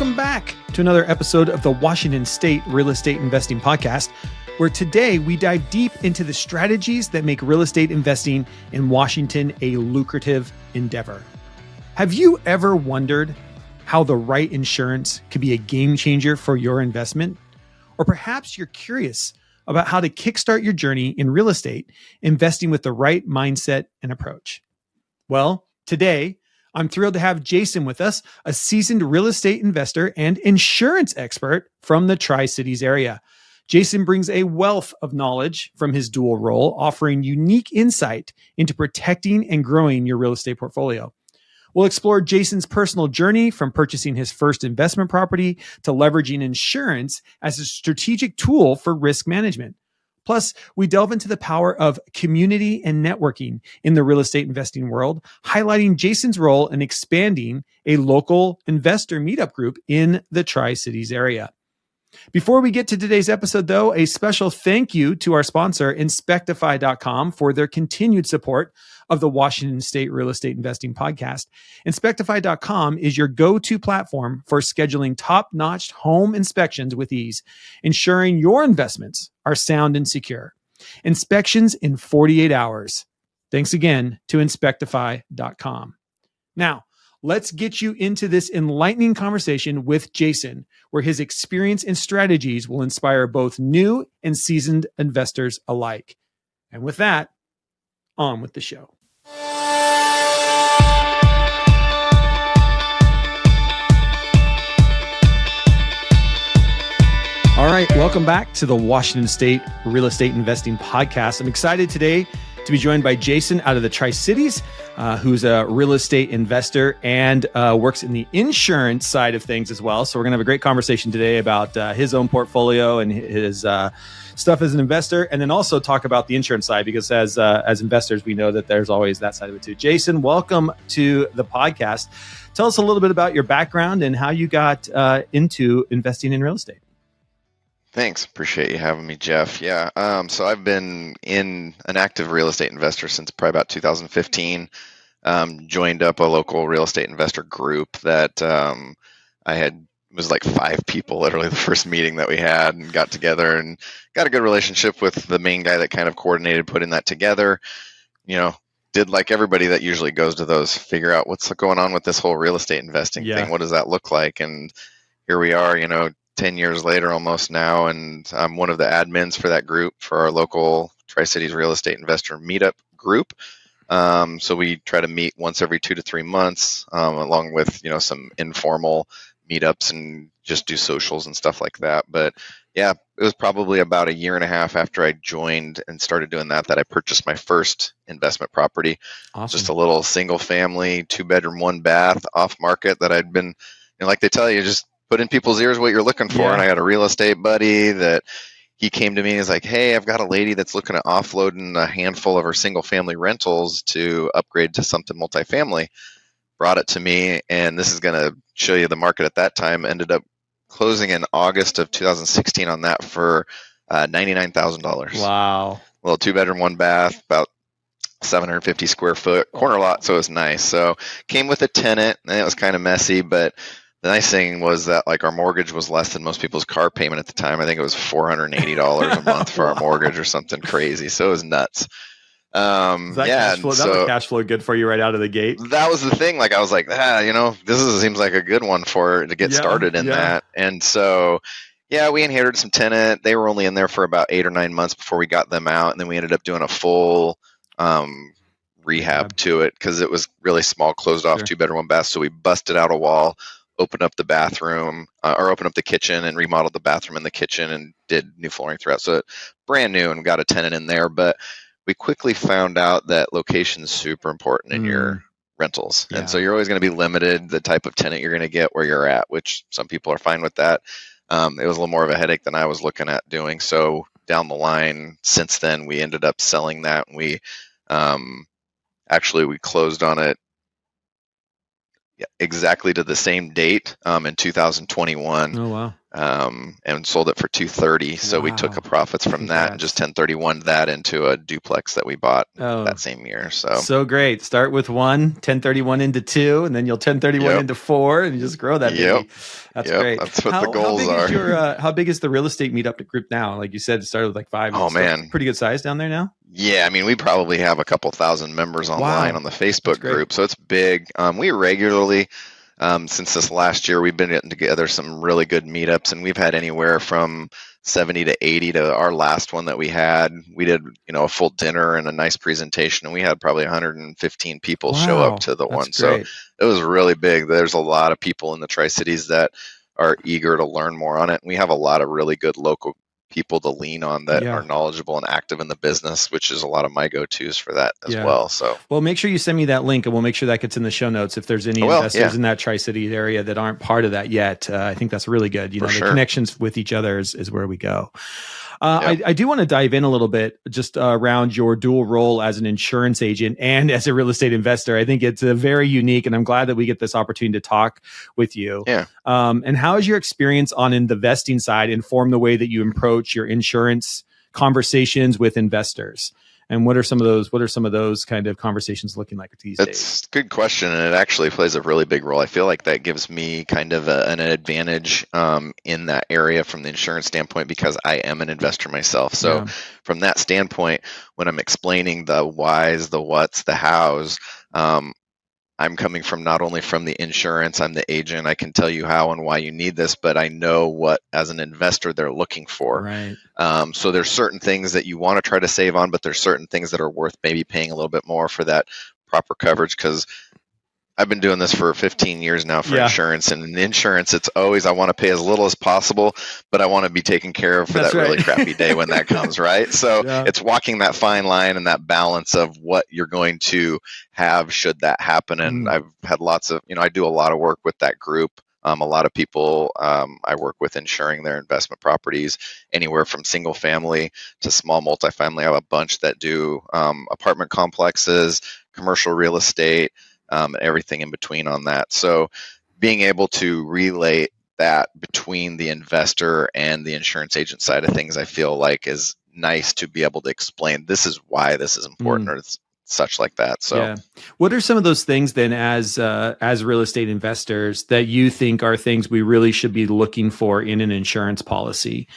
Welcome back to another episode of the Washington State Real Estate Investing Podcast, where today we dive deep into the strategies that make real estate investing in Washington a lucrative endeavor. Have you ever wondered how the right insurance could be a game changer for your investment? Or perhaps you're curious about how to kickstart your journey in real estate, investing with the right mindset and approach. Well, today, I'm thrilled to have Jason with us, a seasoned real estate investor and insurance expert from the Tri-Cities area. Jason brings a wealth of knowledge from his dual role, offering unique insight into protecting and growing your real estate portfolio. We'll explore Jason's personal journey from purchasing his first investment property to leveraging insurance as a strategic tool for risk management. Plus, we delve into the power of community and networking in the real estate investing world, highlighting Jason's role in expanding a local investor meetup group in the Tri-Cities area. Before we get to today's episode, though, a special thank you to our sponsor, Inspectify.com, for their continued support of the Washington State Real Estate Investing Podcast. Inspectify.com is your go-to platform for scheduling top-notch home inspections with ease, ensuring your investments are sound and secure. Inspections in 48 hours. Thanks again to Inspectify.com. Now, let's get you into this enlightening conversation with Jason, where his experience and strategies will inspire both new and seasoned investors alike. And with that, on with the show. All right, welcome back to the Washington State Real Estate Investing Podcast. I'm excited today to be joined by Jason out of the Tri-Cities, who's a real estate investor and works in the insurance side of things as well. So we're going to have a great conversation today about his own portfolio and his stuff as an investor, and then also talk about the insurance side, because as investors, we know that there's always that side of it too. Jason, welcome to the podcast. Tell us a little bit about your background and how you got into investing in real estate. Thanks. Appreciate you having me, Jeff. Yeah. So I've been an active real estate investor since probably about 2015. Joined up a local real estate investor group that was like 5 people, literally the first meeting that we had, and got together and got a good relationship with the main guy that kind of coordinated putting that together. You know, did like everybody that usually goes to those, figure out what's going on with this whole real estate investing thing. What does that look like? And here we are, 10 years later almost now, and I'm one of the admins for that group for our local Tri-Cities Real Estate Investor Meetup group. So we try to meet once every 2 to 3 months, along with, some informal meetups and just do socials and stuff like that. But yeah, it was probably about a year and a half after I joined and started doing that I purchased my first investment property. Awesome. Just a little single family, 2-bedroom, 1-bath off market that I'd been, like they tell you, just put in people's ears what you're looking for. Yeah. And I got a real estate buddy that he came to me and was like, hey, I've got a lady that's looking at offloading a handful of her single family rentals to upgrade to something multifamily. Brought it to me, and this is going to show you the market at that time. Ended up closing in August of 2016 on that for $99,000. Wow. A little 2-bedroom, 1-bath, about 750 square foot corner lot. So it was nice. So came with a tenant, and it was kind of messy, but the nice thing was that like our mortgage was less than most people's car payment at the time. I think it was $480 a month for our mortgage or something crazy. So it was nuts. That was cash flow good for you right out of the gate. That was the thing. Like I was like, seems like a good one to get started in that. And so, we inherited some tenant. They were only in there for about 8 or 9 months before we got them out. And then we ended up doing a full rehab to it because it was really small, closed off 2-bedroom, 1-bath. So we busted out a wall, opened up the bathroom or opened up the kitchen and remodeled the bathroom and the kitchen and did new flooring throughout. So brand new, and got a tenant in there. But we quickly found out that location is super important in your rentals. Yeah. And so you're always going to be limited the type of tenant you're going to get where you're at, which some people are fine with that. It was a little more of a headache than I was looking at doing. So down the line, since then, we ended up selling that. And we closed on it exactly to the same date in 2021. Oh, wow. and sold it for $230. So we took the profits from that and just 1031 that into a duplex that we bought that same year. So great. Start with 1031 into 2, and then you'll 1031 into 4, and you just grow that baby. That's great. That's what the goals are. How big is the real estate meetup group now? Like you said, it started with like 5. Oh man, pretty good size down there now. Yeah, I mean, we probably have a couple thousand members online on the Facebook group, so it's big. We regularly, since this last year, we've been getting together some really good meetups, and we've had anywhere from 70 to 80 to our last one that we had. We did, a full dinner and a nice presentation, and we had probably 115 people show up to the one. Great. So it was really big. There's a lot of people in the Tri-Cities that are eager to learn more on it. And we have a lot of really good local people to lean on that are knowledgeable and active in the business, which is a lot of my go-tos for that as well. So, well, make sure you send me that link, and we'll make sure that gets in the show notes. If there's any investors in that Tri-Cities area that aren't part of that yet, I think that's really good. The connections with each other is where we go. I do want to dive in a little bit just around your dual role as an insurance agent and as a real estate investor. I think it's very unique, and I'm glad that we get this opportunity to talk with you. Yeah. And how has your experience on the investing side informed the way that you approach your insurance conversations with investors? And what are some of those kind of conversations looking like these days? That's a good question, and it actually plays a really big role. I feel like that gives me kind of an advantage in that area from the insurance standpoint because I am an investor myself. So from that standpoint, when I'm explaining the whys, the whats, the hows, I'm coming from not only from the insurance, I'm the agent, I can tell you how and why you need this, but I know what, as an investor, they're looking for. Right. So there's certain things that you want to try to save on, but there's certain things that are worth maybe paying a little bit more for that proper coverage, because I've been doing this for 15 years now for insurance, and in insurance, it's always, I want to pay as little as possible, but I want to be taken care of for that really crappy day when that comes, right? So it's walking that fine line and that balance of what you're going to have should that happen. And I've had lots of, I do a lot of work with that group. A lot of people I work with insuring their investment properties, anywhere from single family to small multifamily. I have a bunch that do apartment complexes, commercial real estate, everything in between on that. So being able to relate that between the investor and the insurance agent side of things, I feel like is nice to be able to explain this is why this is important or such like that. So what are some of those things then as real estate investors that you think are things we really should be looking for in an insurance policy?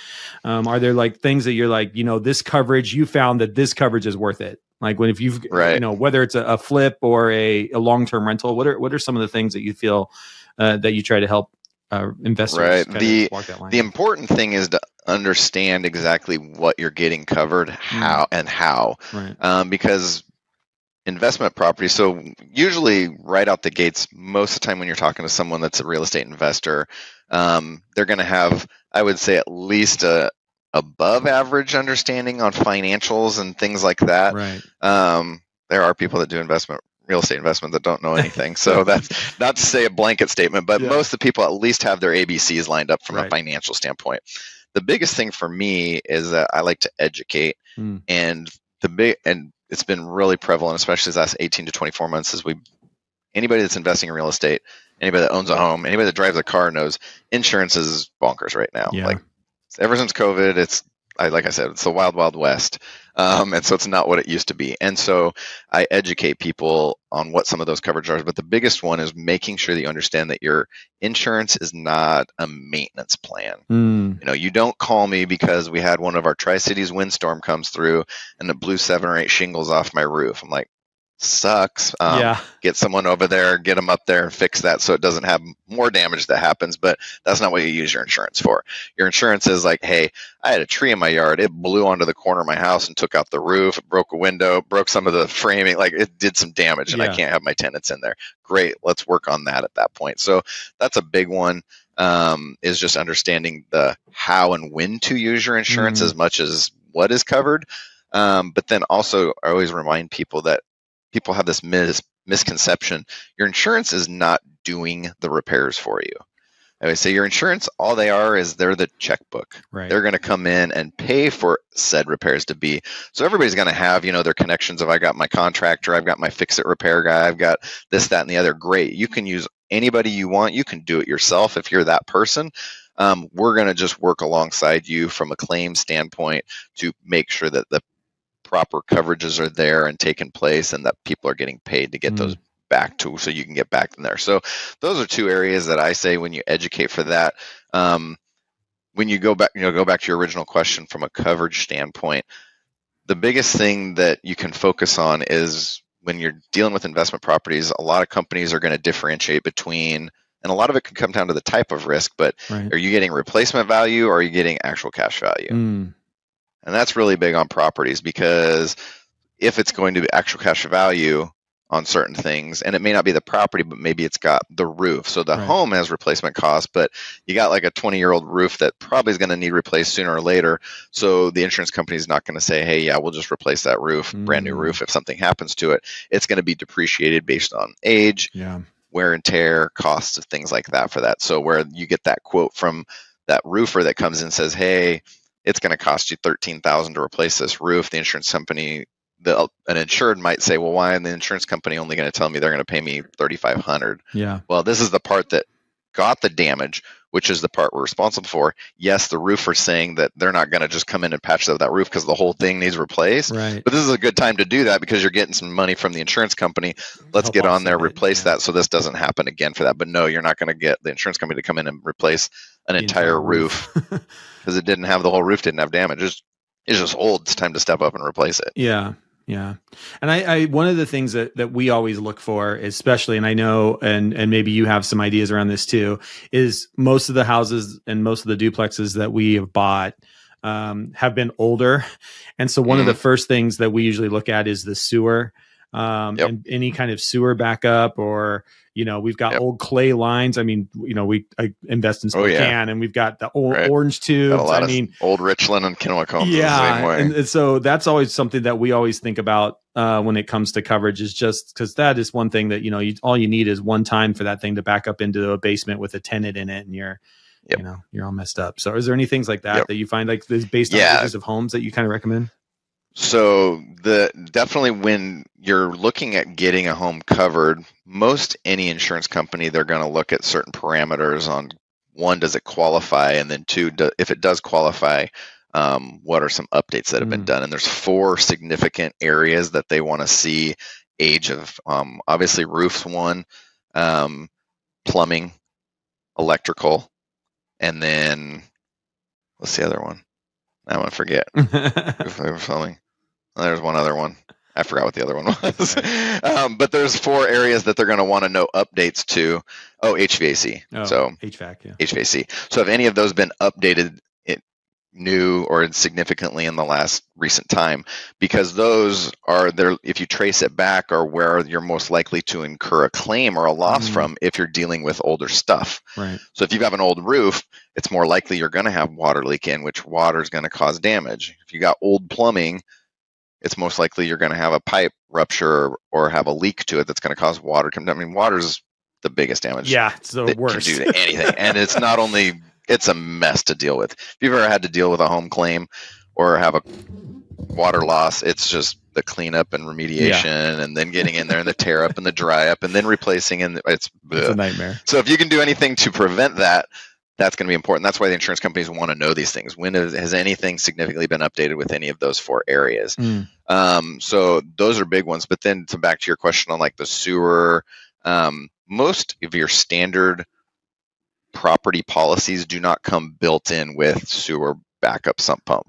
Are there like things that you're like, this coverage, you found that this coverage is worth it? Like if you've, whether it's a flip or a long-term rental, what are some of the things that you feel that you try to help investors? Right. The important thing is to understand exactly what you're getting covered, how. Right. Because investment property, so usually right out the gates, most of the time when you're talking to someone that's a real estate investor, they're going to have, I would say, at least a above average understanding on financials and things like that. Right. There are people that do real estate investment that don't know anything. So that's not to say a blanket statement, but most of the people at least have their ABCs lined up from a financial standpoint. The biggest thing for me is that I like to educate, and it's been really prevalent, especially the last 18 to 24 months, is anybody that's investing in real estate, anybody that owns a home, anybody that drives a car knows insurance is bonkers right now. Yeah. Like ever since COVID, like I said, it's the wild, wild west. And so it's not what it used to be. And so I educate people on what some of those coverages are. But the biggest one is making sure that you understand that your insurance is not a maintenance plan. You don't call me because we had one of our Tri-Cities windstorm comes through and it blew 7 or 8 shingles off my roof. I'm like, sucks. Get someone over there, get them up there and fix that so it doesn't have more damage that happens. But that's not what you use your insurance for. Your insurance is like, hey, I had a tree in my yard. It blew onto the corner of my house and took out the roof, broke a window, broke some of the framing. Like it did some damage and I can't have my tenants in there. Great. Let's work on that at that point. So that's a big one, is just understanding the how and when to use your insurance as much as what is covered. But then also I always remind people that people have this misconception. Your insurance is not doing the repairs for you. I would say your insurance, all they are is they're the checkbook. Right. They're going to come in and pay for said repairs to be. So everybody's going to have, their connections of I got my contractor, I've got my fix-it repair guy, I've got this, that, and the other. Great. You can use anybody you want. You can do it yourself if you're that person. we're going to just work alongside you from a claim standpoint to make sure that the proper coverages are there and taking place, and that people are getting paid to get those back to, so you can get back in there. So those are two areas that I say when you educate for that. When you go back to your original question from a coverage standpoint, the biggest thing that you can focus on is when you're dealing with investment properties, a lot of companies are going to differentiate between, and a lot of it can come down to the type of risk, but are you getting replacement value or are you getting actual cash value? And that's really big on properties, because if it's going to be actual cash value on certain things, and it may not be the property, but maybe it's got the roof. So the home has replacement costs, but you got like a 20-year-old roof that probably is going to need replaced sooner or later. So the insurance company is not going to say, hey, yeah, we'll just replace that roof, brand new roof, if something happens to it. It's going to be depreciated based on age, wear and tear, costs of things like that for that. So where you get that quote from that roofer that comes in and says, hey, it's going to cost you $13,000 to replace this roof, the insurance company, an insured might say, well, why is the insurance company only going to tell me they're going to pay me $3,500? Well, this is the part that got the damage, which is the part we're responsible for. Yes, the roofer's saying that they're not going to just come in and patch that roof because the whole thing needs replaced. But this is a good time to do that because you're getting some money from the insurance company. Let's get on there, replace that so this doesn't happen again for that. But no, you're not going to get the insurance company to come in and replace an entire roof because it didn't have, the whole roof didn't have damage. It's just old. It's time to step up and replace it. Yeah. And I one of the things that we always look for, especially, and I know, and maybe you have some ideas around this too, is most of the houses and most of the duplexes that we have bought have been older. And so one of the first things that we usually look at is the sewer, and any kind of sewer backup, or, we've got old clay lines. I mean, I invest in Spokane, and we've got the old orange tubes. Old Richland and Kennewick. Yeah. And so that's always something that we always think about when it comes to coverage, is just because that is one thing that, all you need is one time for that thing to back up into a basement with a tenant in it, and you're all messed up. So is there any things like that that you find, like this, based on ages of homes, that you kind of recommend? So definitely when you're looking at getting a home covered, most any insurance company, they're going to look at certain parameters on, one, does it qualify? And then two, if it does qualify, what are some updates that have been done? And there's 4 significant areas that they want to see age of. Obviously roofs, one, plumbing, electrical, and then what's the other one? I want to forget. Plumbing. There's one other one. I forgot what the other one was. But there's 4 areas that they're going to want to know updates to. HVAC. So HVAC, HVAC. So have any of those been updated new or significantly in the last recent time? Because those are there, if you trace it back, are where you're most likely to incur a claim or a loss from if you're dealing with older stuff. So if you have an old roof, it's more likely you're going to have water leak in, which water is going to cause damage. If you got old plumbing, it's most likely you're going to have a pipe rupture or have a leak to it that's going to cause water to come down. I mean, water's the biggest damage. Yeah, it's the worst. Can do to anything. And it's not only, it's a mess to deal with. If you've ever had to deal with a home claim or have a water loss, it's just the cleanup and remediation, and then getting in there and the tear up and the dry up and then replacing, and it's a nightmare. So if you can do anything to prevent that, that's going to be important. That's why the insurance companies want to know these things. When has anything significantly been updated with any of those 4 areas? So those are big ones. But then back to your question on like the sewer, most of your standard property policies do not come built in with sewer backup sump pump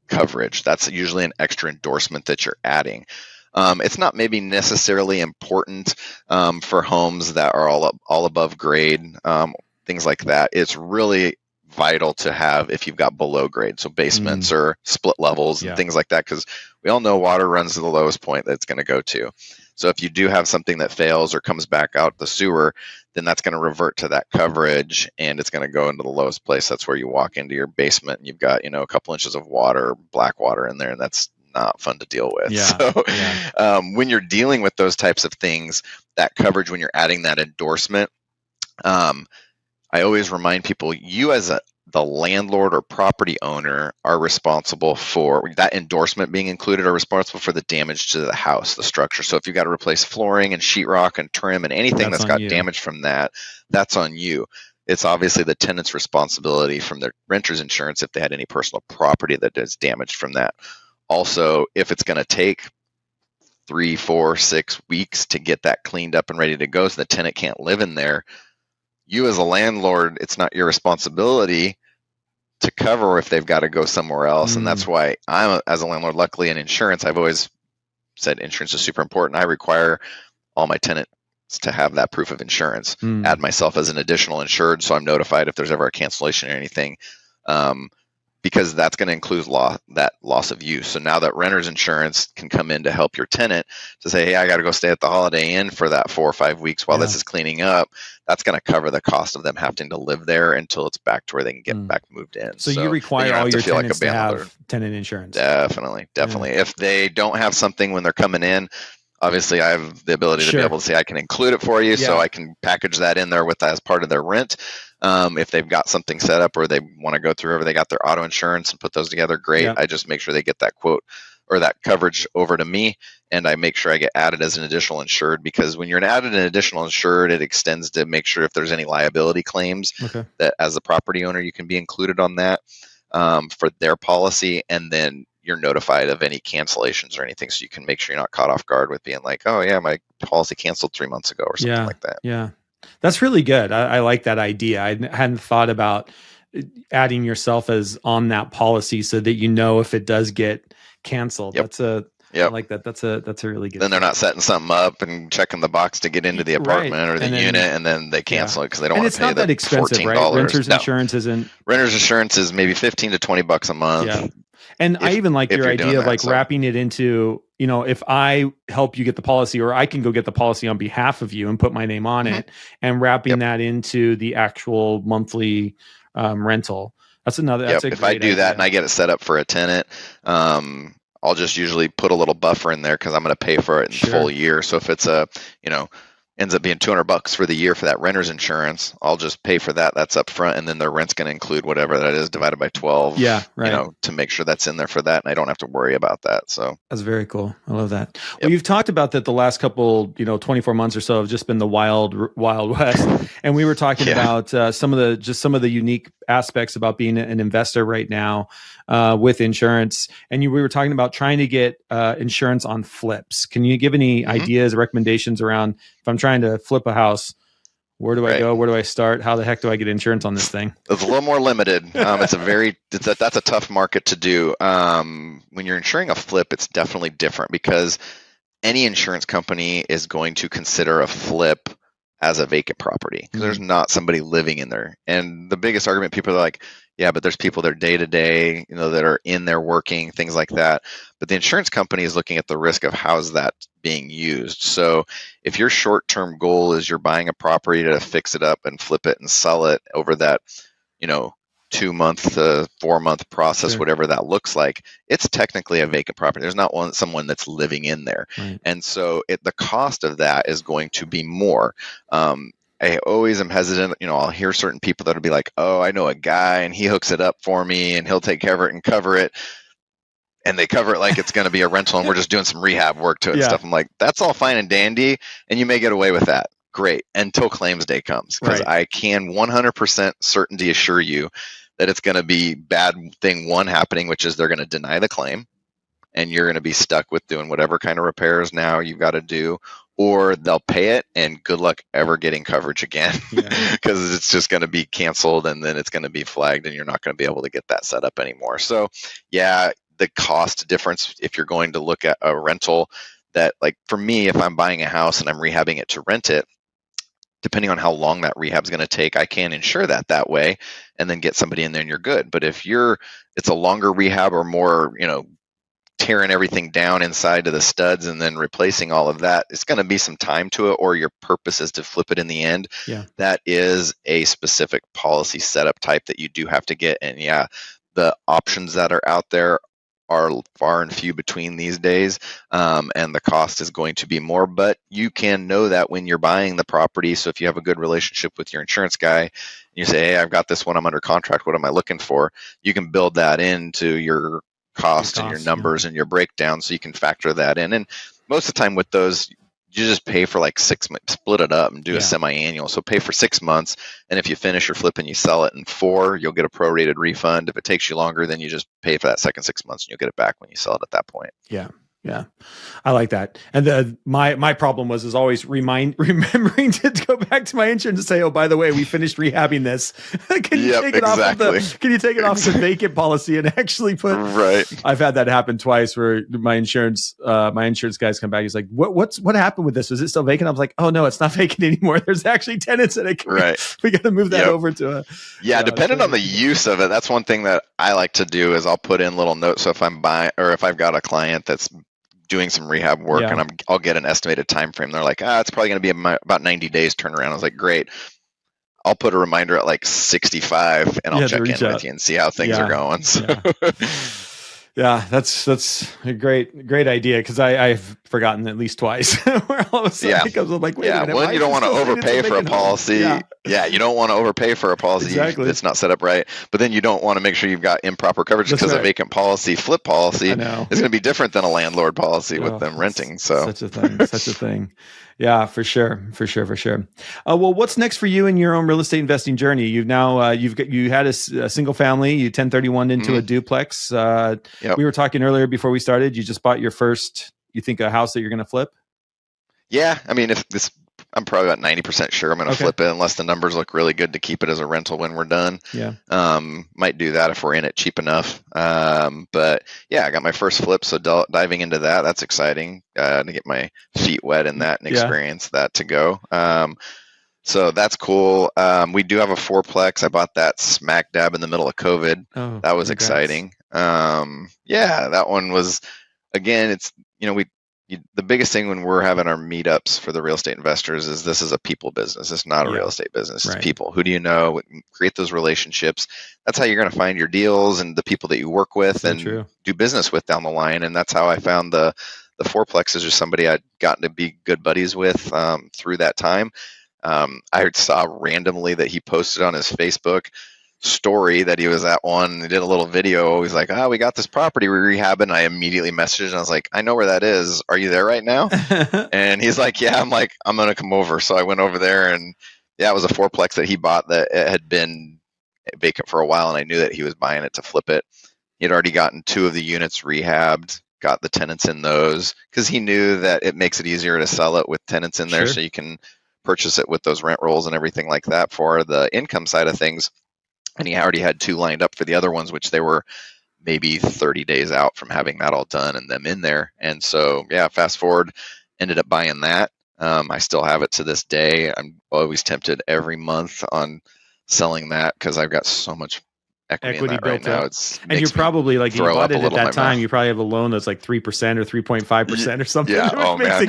coverage. That's usually an extra endorsement that you're adding. It's not maybe necessarily important for homes that are all above grade, things like that. It's really vital to have if you've got below grade, so basements or split levels and things like that, because we all know water runs to the lowest point that it's going to go to. So if you do have something that fails or comes back out the sewer, then that's going to revert to that coverage, and it's going to go into the lowest place. That's where you walk into your basement and you've got, a couple inches of water, black water in there, and that's not fun to deal with. When you're dealing with those types of things, that coverage, when you're adding that endorsement, I always remind people, you as the landlord or property owner are responsible for that endorsement being included, are responsible for the damage to the house, the structure. So if you've got to replace flooring and sheetrock and trim and anything that's got damage from that, that's on you. it's obviously the tenant's responsibility from their renter's insurance if they had any personal property that is damaged from that. Also, if it's going to take 3, 4, 6 weeks to get that cleaned up and ready to go so the tenant can't live in there, you as a landlord, it's not your responsibility to cover if they've got to go somewhere else. And that's why as a landlord, luckily in insurance, I've always said insurance is super important. I require all my tenants to have that proof of insurance, add myself as an additional insured, so I'm notified if there's ever a cancellation or anything, because that's going to include that loss of use. So now that renter's insurance can come in to help your tenant to say, hey, I got to go stay at the Holiday Inn for that 4 or 5 weeks while this is cleaning up, that's going to cover the cost of them having to live there until it's back to where they can get back moved in. So you require all your tenants to have tenant insurance. Definitely. Yeah. If they don't have something when they're coming in, obviously I have the ability to be able to say I can include it for you, so I can package that in there with that as part of their rent. If they've got something set up or they want to go through, or they got their auto insurance and put those together, great. I just make sure they get that quote or that coverage over to me, and I make sure I get added as an additional insured, because when you're added an additional insured, it extends to make sure if there's any liability claims that as a property owner, you can be included on that for their policy, and then you're notified of any cancellations or anything, so you can make sure you're not caught off guard with being like, oh yeah, my policy canceled 3 months ago or something like that. Yeah. That's really good. I like that idea. I hadn't thought about adding yourself as on that policy so that you know if it does get canceled. I like that. That's a really good. Then they're not setting something up and checking the box to get into the apartment or the unit, and then they cancel it because they don't want to pay the $14. Right? Renter's insurance isn't. Renter's insurance is maybe $15 to $20 a month. Yeah. And I even like your idea of wrapping it into, if I help you get the policy, or I can go get the policy on behalf of you and put my name on it, and wrapping that into the actual monthly rental. That's another. That's a if I do that and I get it set up for a tenant, I'll just usually put a little buffer in there because I'm going to pay for it in the full year. So if it's ends up being $200 for the year for that renter's insurance, I'll just pay for that. That's up front, and then their rent's going to include whatever that is divided by 12. To make sure that's in there for that, and I don't have to worry about that. So that's very cool. I love that. Well, you've talked about that the last couple, 24 months or so have just been the wild west, and we were talking about some of the unique aspects about being an investor right now with insurance, and we were talking about trying to get insurance on flips. Can you give any ideas, recommendations around if I'm trying to flip a house? Where do I go? Where do I start? How the heck do I get insurance on this thing? It's a little more limited. That's a tough market to do. When you're insuring a flip, it's definitely different because any insurance company is going to consider a flip as a vacant property because there's not somebody living in there. And the biggest argument, people are like, yeah, but there's people there day to day, that are in there working, things like that. But the insurance company is looking at the risk of how's that being used. So if your short-term goal is you're buying a property to fix it up and flip it and sell it over that, 2-month to 4-month process, whatever that looks like, it's technically a vacant property. There's not someone that's living in there. Right. And so the cost of that is going to be more. I always am hesitant. I'll hear certain people that'll be like, oh, I know a guy and he hooks it up for me and he'll take care of it and cover it. And they cover it like it's going to be a rental and we're just doing some rehab work to it and stuff. I'm like, that's all fine and dandy. And you may get away with that. Great. Until claims day comes. Because I can 100% certainty assure you that it's going to be bad thing one happening, which is they're going to deny the claim. And you're going to be stuck with doing whatever kind of repairs now you've got to do. Or they'll pay it and good luck ever getting coverage again because it's just going to be canceled and then it's going to be flagged and you're not going to be able to get that set up anymore. So the cost difference, if you're going to look at a rental that, like for me, if I'm buying a house and I'm rehabbing it to rent it, depending on how long that rehab is going to take, I can insure that way and then get somebody in there and you're good. But if it's a longer rehab or more, tearing everything down inside to the studs and then replacing all of that, it's going to be some time to it, or your purpose is to flip it in the end. That is a specific policy setup type that you do have to get. And the options that are out there are far and few between these days, and the cost is going to be more, but you can know that when you're buying the property. So if you have a good relationship with your insurance guy and you say, hey, I've got this one, I'm under contract, what am I looking for? You can build that into your cost and your numbers and your breakdown, so you can factor that in. And most of the time with those, you just pay for like 6 months, split it up and do Yeah. a semi-annual. So pay for 6 months, and if you finish your flip and you sell it in 4, you'll get a prorated refund. If it takes you longer, then you just pay for that second 6 months and you'll get it back when you sell it at that point. Yeah. Yeah. I like that. And my problem is always remembering to go back to my insurance and say, oh, by the way, we finished rehabbing this. Can you take it off of the vacant policy and actually put, right. I've had that happen twice where my insurance guys come back. He's like, what happened with this? Is it still vacant? I was like, oh no, it's not vacant anymore. There's actually tenants in it. Right. We got to move that over to a. Yeah. Depending on the use of it, that's one thing that I like to do is I'll put in little notes. So if I'm buying, or if I've got a client that's doing some rehab work and I'll get an estimated time frame. They're like, it's probably going to be about 90 days turnaround. I was like, great. I'll put a reminder at like 65 and I'll check in with you and see how things are going. So. Yeah, that's a great idea because I've forgotten at least twice. Where all of a sudden it comes up like, wait a minute, one, you don't want to overpay for a policy. Yeah, you don't want to overpay for a policy that's not set up right. But then you don't want to make sure you've got improper coverage because a vacant policy, flip policy, is going to be different than a landlord policy with them renting. So such a thing. Yeah, for sure. Well, what's next for you in your own real estate investing journey? You've now you had a single family, you 1031 into a duplex. We were talking earlier before we started. You just bought your first, you think, a house that you're going to flip? Yeah, I mean, I'm probably about 90% sure I'm going to flip it unless the numbers look really good to keep it as a rental when we're done. Yeah. Might do that if we're in it cheap enough. But yeah, I got my first flip, so diving into that's exciting to get my feet wet in that and experience that to go. So that's cool. We do have a fourplex. I bought that smack dab in the middle of COVID. Oh, that was exciting. That one was, again, the biggest thing when we're having our meetups for the real estate investors is this is a people business. It's not a real estate business. It's people. Who do you know? Create those relationships. That's how you're going to find your deals and the people that you work with do business with down the line. And that's how I found the fourplex is just somebody I'd gotten to be good buddies with through that time. I saw randomly that he posted on his Facebook story that he was at one. He did a little video. He's like, we got this property we're rehabbing. I immediately messaged and I was like, I know where that is. Are you there right now? And he's like, yeah. I'm like, I'm going to come over. So I went over there and it was a fourplex that he bought that it had been vacant for a while. And I knew that he was buying it to flip it. He had already gotten 2 of the units rehabbed, got the tenants in those because he knew that it makes it easier to sell it with tenants in there. So you can purchase it with those rent rolls and everything like that for the income side of things. And he already had 2 lined up for the other ones, which they were maybe 30 days out from having that all done and them in there. And so, fast forward, ended up buying that. I still have it to this day. I'm always tempted every month on selling that because I've got so much equity in that right now. And you're probably like, you bought it at that time, you probably have a loan that's like 3% or 3.5% or something. Yeah. Oh, man.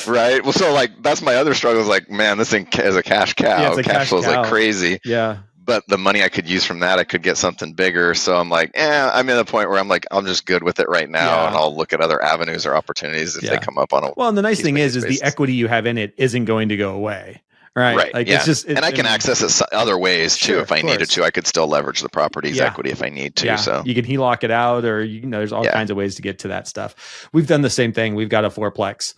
Right. Well, so like, that's my other struggle is like, man, this thing is a cash cow. Cash flow is like crazy. Yeah. But the money I could use from that, I could get something bigger. So I'm like, I'm in the point where I'm like, I'm just good with it right now. And I'll look at other avenues or opportunities if they come up on Well, and the nice thing is the equity you have in it isn't going to go away. Right. Like it's just, and I can access it other ways too. If I needed to, I could still leverage the property's equity if I need to. Yeah. So you can HELOC it out, or there's all kinds of ways to get to that stuff. We've done the same thing. We've got a fourplex,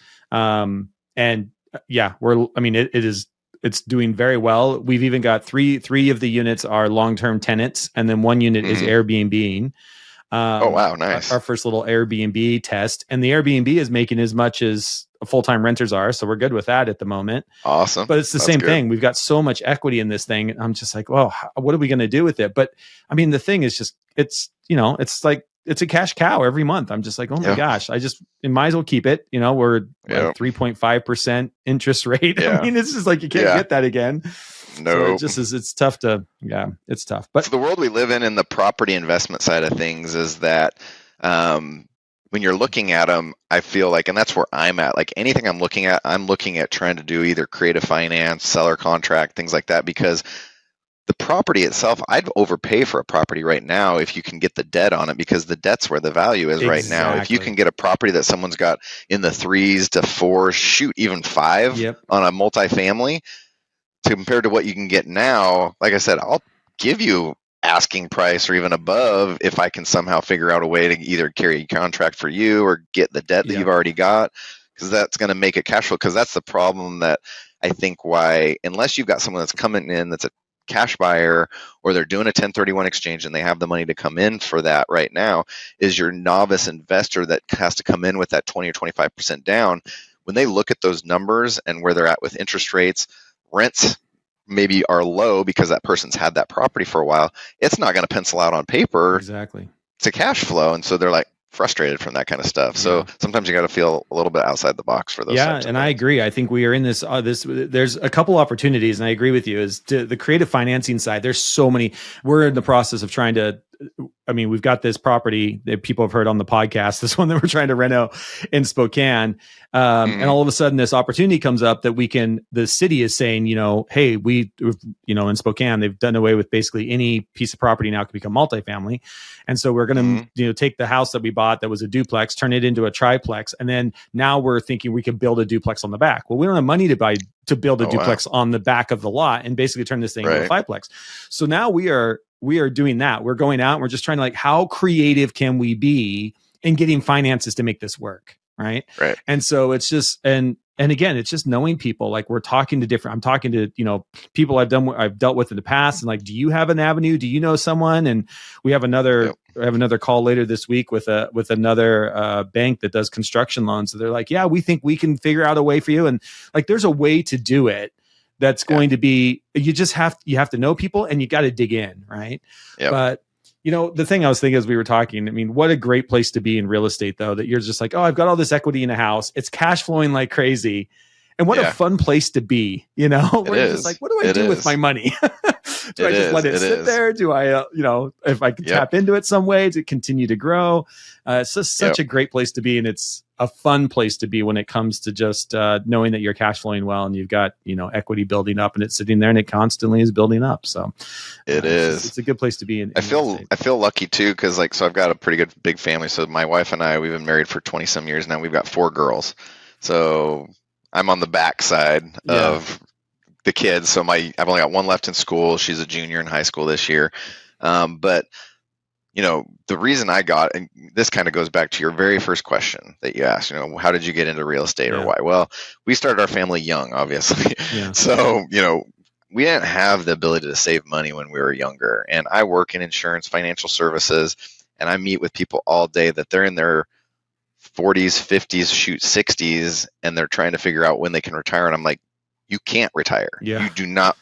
it's doing very well. We've even got three of the units are long-term tenants, and then 1 unit is Airbnb-ing. Oh wow, nice! Our first little Airbnb test, and the Airbnb is making as much as full-time renters are, so we're good with that at the moment. Awesome, but it's the same thing. We've got so much equity in this thing. I'm just like, well, what are we going to do with it? But I mean, the thing is just, it's like it's a cash cow every month. I'm just like, oh my gosh, I might as well keep it. We're like 3.5% interest rate. I mean, it's just like you can't get that again. No, so it just is. It's tough to. Yeah, it's tough. But so the world we live in the property investment side of things is that when you're looking at them, I feel like, and that's where I'm at. Like anything I'm looking at trying to do either creative finance, seller contract, things like that, because the property itself, I'd overpay for a property right now if you can get the debt on it, because the debt's where the value is right now. If you can get a property that someone's got in the 3s to 4s, shoot, even 5 on a multifamily, compared to what you can get now, like I said, I'll give you asking price or even above if I can somehow figure out a way to either carry a contract for you or get the debt that you've already got. because that's going to make it cash flow. Because that's the problem that I think why, unless you've got someone that's coming in that's a cash buyer, or they're doing a 1031 exchange and they have the money to come in for that right now, is your novice investor that has to come in with that 20 or 25% down. When they look at those numbers and where they're at with interest rates, rents maybe are low because that person's had that property for a while, it's not going to pencil out on paper Exactly. to cash flow. And so they're like frustrated from that kind of stuff. So sometimes you got to feel a little bit outside the box for those. Yeah. And I agree. I think we are in this, there's a couple opportunities, and I agree with you, is to the creative financing side. There's so many. We're in the process of trying to, I mean, we've got this property that people have heard on the podcast, this one that we're trying to rent out in Spokane. And all of a sudden this opportunity comes up that the city is saying, hey, in Spokane, they've done away with basically any piece of property now can become multifamily. And so we're going to, take the house that we bought that was a duplex, turn it into a triplex. And then now we're thinking we can build a duplex on the back. Well, we don't have money to build a duplex on the back of the lot and basically turn this thing into a fiveplex. So now we are doing that. We're going out and we're just trying to how creative can we be in getting finances to make this work. Right. And so it's just, and again, it's just knowing people. I'm talking to, people I've dealt with in the past, and do you have an avenue? Do you know someone? And we have another call later this week with another bank that does construction loans. So they're like, yeah, we think we can figure out a way for you. And there's a way to do it. That's going to be, you have to know people, and you got to dig in. Right. But the thing I was thinking as we were talking, I mean, what a great place to be in real estate, though, that you're just like, oh, I've got all this equity in a house. It's cash flowing like crazy. And what a fun place to be, where you're just like, what do I do with my money? Do I just let it sit there? Do I, if I can tap into it some way to continue to grow? It's just such a great place to be. And it's a fun place to be when it comes to just knowing that you're cash flowing well and you've got, equity building up and it's sitting there and it constantly is building up. So it's a good place to be. I feel lucky too. Cause so I've got a pretty good big family. So my wife and I, we've been married for 20 some years now. We've got 4 girls. So I'm on the backside of the kids. So I've only got one left in school. She's a junior in high school this year. But the reason I got, and this kind of goes back to your very first question that you asked, how did you get into real estate or why? Well, we started our family young, obviously. So, we didn't have the ability to save money when we were younger. And I work in insurance, financial services, and I meet with people all day that they're in their 40s, 50s, shoot 60s, and they're trying to figure out when they can retire. And I'm like, you can't retire. You do not.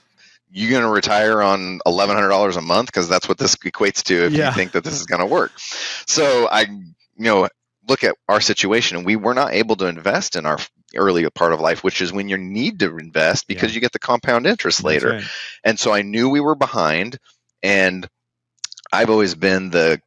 You're going to retire on $1,100 a month because that's what this equates to if you think that this is going to work. So I, look at our situation, and we were not able to invest in our early part of life, which is when you need to invest because you get the compound interest later. Right. And so I knew we were behind, and I've always been the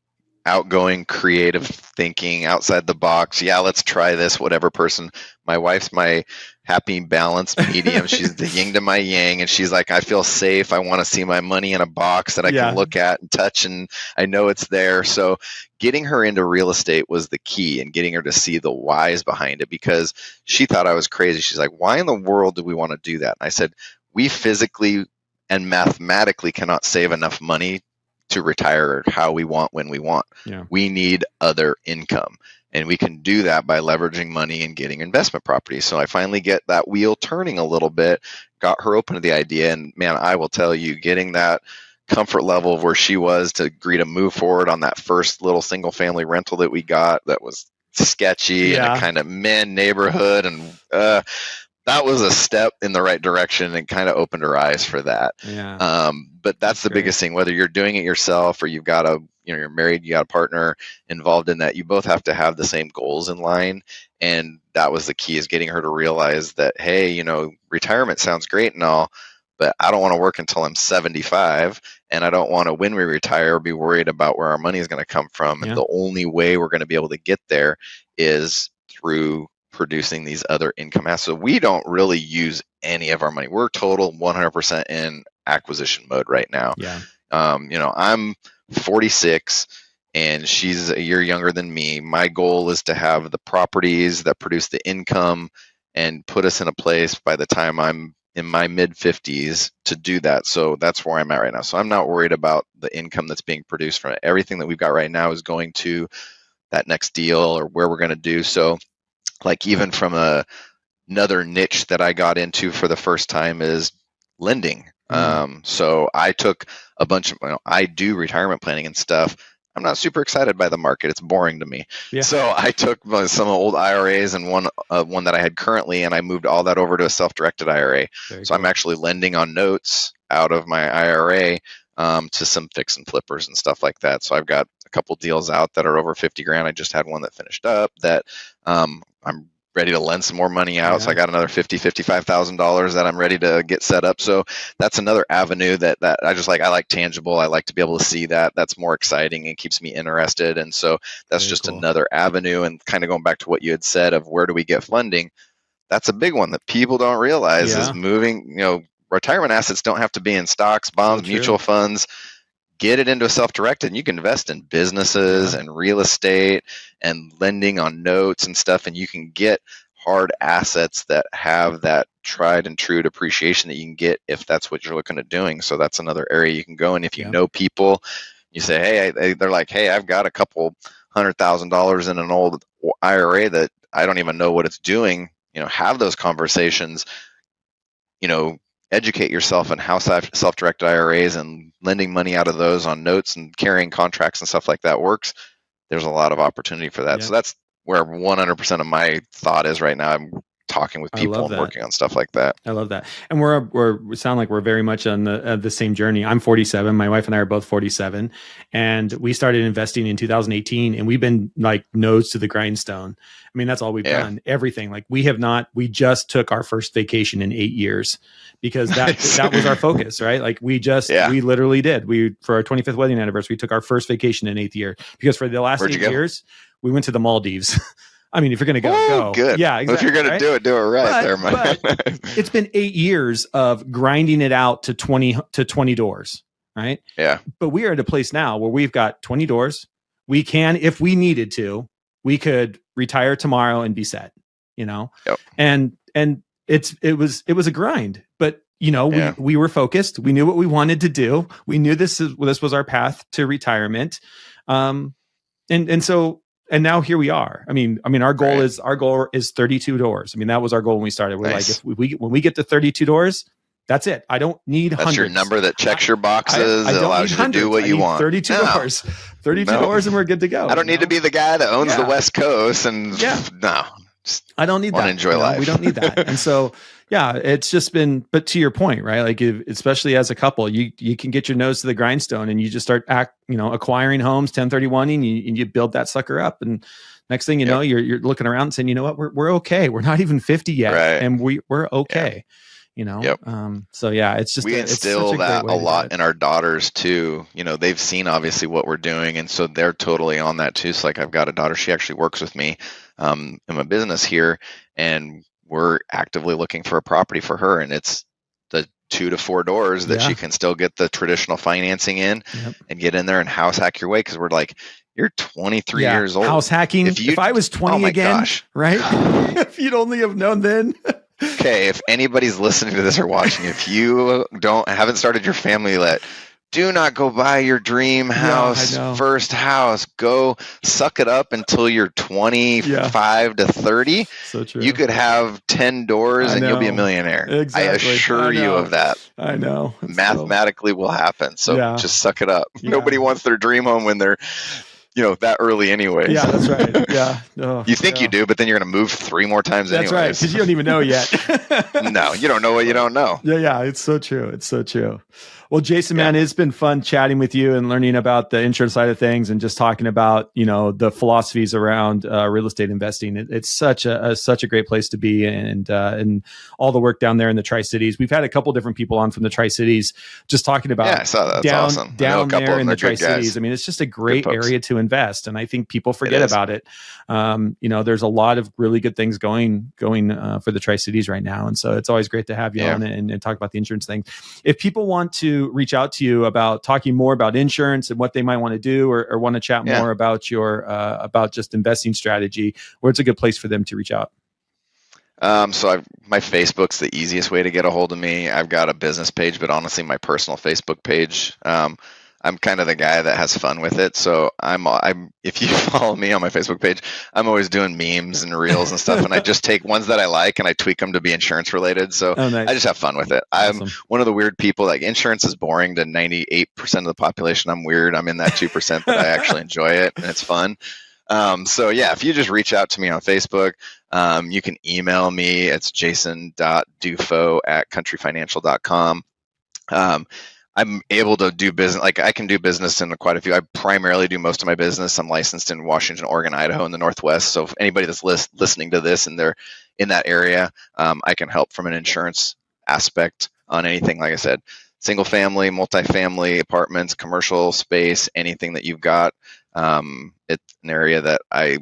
outgoing, creative thinking, outside the box. Yeah, let's try this, whatever person. My wife's my happy, balanced medium. She's the yin to my yang. And she's like, I feel safe. I want to see my money in a box that I can look at and touch, and I know it's there. So getting her into real estate was the key, and getting her to see the whys behind it, because she thought I was crazy. She's like, why in the world do we want to do that? And I said, we physically and mathematically cannot save enough money to retire how we want when we want. We need other income, and we can do that by leveraging money and getting investment properties. So I finally get that wheel turning a little bit, got her open to the idea, and man, I will tell you, getting that comfort level of where she was to agree to move forward on that first little single family rental that we got that was sketchy in a kind of neighborhood, and that was a step in the right direction and kind of opened her eyes for that. But that's the biggest thing, whether you're doing it yourself or you've got you're married, you got a partner involved in that, you both have to have the same goals in line. And that was the key, is getting her to realize that, hey, retirement sounds great and all, but I don't want to work until I'm 75, and I don't want to, when we retire, be worried about where our money is going to come from. And the only way we're going to be able to get there is through producing these other income assets. So we don't really use any of our money. We're total 100% in acquisition mode right now. I'm 46 and she's a year younger than me. My goal is to have the properties that produce the income and put us in a place by the time I'm in my mid 50s to do that. So that's where I'm at right now. So I'm not worried about the income that's being produced from it. Everything that we've got right now is going to that next deal or where we're going to do. So like even from another niche that I got into for the first time is lending. So I took a bunch of, I do retirement planning and stuff. I'm not super excited by the market. It's boring to me. Yeah. So I took some old IRAs and one that I had currently, and I moved all that over to a self-directed IRA. Very So cool. I'm actually lending on notes out of my IRA to some fix and flippers and stuff like that. So I've got a couple deals out that are over 50 grand. I just had one that finished up that I'm ready to lend some more money out. So I got another $55,000 that I'm ready to get set up. So that's another avenue that I just like. I like tangible. I like to be able to see that. That's more exciting and keeps me interested. And so that's Very just cool. another avenue. And kind of going back to what you had said of where do we get funding? That's a big one that people don't realize is moving, retirement assets don't have to be in stocks, bonds, mutual funds. Get it into a self-directed, and you can invest in businesses and real estate and lending on notes and stuff, and you can get hard assets that have that tried and true depreciation that you can get if that's what you're looking at doing. So that's another area you can go. And if you know people, you say, hey, they're like, hey, I've got a couple $100,000 in an old IRA that I don't even know what it's doing. Have those conversations, educate yourself on how self-directed IRAs and lending money out of those on notes and carrying contracts and stuff like that works. There's a lot of opportunity for that. So that's where 100% of my thought is right now. I'm talking with people and working on stuff like that. I love that. And we sound like we're very much on the same journey. I'm 47. My wife and I are both 47, and we started investing in 2018, and we've been like nose to the grindstone. I mean, that's all we've done. Everything. Like we just took our first vacation in 8 years because that was our focus, right? Like we literally did. For our 25th wedding anniversary, we took our first vacation in 8th year because for the last 8 years, we went to the Maldives. I mean, if you're going to go. Good. Yeah, exactly. If you're going to do it right, but it's been 8 years of grinding it out to 20 doors, right? Yeah. But we are at a place now where we've got 20 doors. We can, if we needed to, we could retire tomorrow and be set, Yep. And it was a grind, but we were focused. We knew what we wanted to do. We knew this was our path to retirement. And now here we are. I mean, our goal is 32 doors. I mean, that was our goal when we started. We're like, when we get to 32 doors, that's it. I don't need hundreds. That's your number that checks your boxes. I it allows you to do what you want. 32 doors, 32 doors, and we're good to go. I don't need to be the guy that owns the West Coast. And no, I don't need that. Enjoy life. We don't need that. And so, it's just been. But to your point, right? Like, especially as a couple, you can get your nose to the grindstone, and you just start acquiring homes, 1031, and you build that sucker up, and next thing you know, you're looking around and saying, you know what, we're okay. We're not even 50 yet, and we're okay. So it's just we instill that a lot in our daughters too. They've seen obviously what we're doing, and so they're totally on that too. So like I've got a daughter, she actually works with me in my business here, and we're actively looking for a property for her, and it's the 2 to 4 doors that she can still get the traditional financing in and get in there and house hack your way, because we're like, you're 23 years old. House hacking. If I was 20 again, right? If you'd only have known then. Okay, if anybody's listening to this or watching, if you haven't started your family yet, do not go buy your dream house, first house. Go suck it up until you're 25 to 30. So true. You could have 10 doors and you'll be a millionaire. Exactly. I assure you of that. I know. Mathematically will happen. So just suck it up. Nobody wants their dream home when they're that early anyway. Yeah, that's right. Yeah. Oh, you think you do, but then you're going to move 3 more times anyway. That's right, because you don't even know yet. No, you don't know what you don't know. Yeah, it's so true. It's so true. Well, Jason, man, it's been fun chatting with you and learning about the insurance side of things and just talking about, the philosophies around real estate investing. It's such a great place to be, and all the work down there in the Tri-Cities. We've had a couple different people on from the Tri-Cities just talking about I saw that. That's awesome. Down there in the Tri-Cities. I mean, it's just a great area to invest, and I think people forget about it. There's a lot of really good things going for the Tri-Cities right now, and so it's always great to have you on and talk about the insurance thing. If people want to reach out to you about talking more about insurance and what they might want to do, or want to chat more about your about just investing strategy, where's a good place for them to reach out? So my Facebook's the easiest way to get a hold of me. I've got a business page, but honestly, my personal Facebook page, I'm kind of the guy that has fun with it. So I'm if you follow me on my Facebook page, I'm always doing memes and reels and stuff, and I just take ones that I like and I tweak them to be insurance related. So nice. I just have fun with it. Awesome. I'm one of the weird people. Like, insurance is boring to 98% of the population. I'm weird. I'm in that 2% that I actually enjoy it and it's fun. So yeah, if you just reach out to me on Facebook, you can email me. It's jason.dufault@countryfinancial.com. I'm able to do business. Like, I can do business in quite a few. I primarily do most of my business. I'm licensed in Washington, Oregon, Idaho, in the Northwest. So if anybody that's listening to this and they're in that area, I can help from an insurance aspect on anything. Like I said, single family, multifamily, apartments, commercial space, anything that you've got. It's an area that I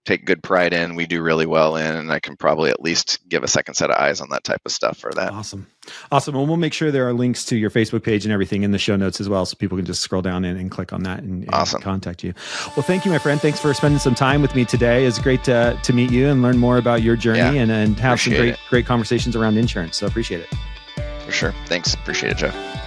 take good pride in, we do really well in, and I can probably at least give a second set of eyes on that type of stuff for that. Awesome. And we'll make sure there are links to your Facebook page and everything in the show notes as well, so people can just scroll down and click on that and contact you. Well, thank you, my friend. Thanks for spending some time with me today. It's great to meet you and learn more about your journey and have some great conversations around insurance. So appreciate it. For sure. Thanks. Appreciate it, Jeff.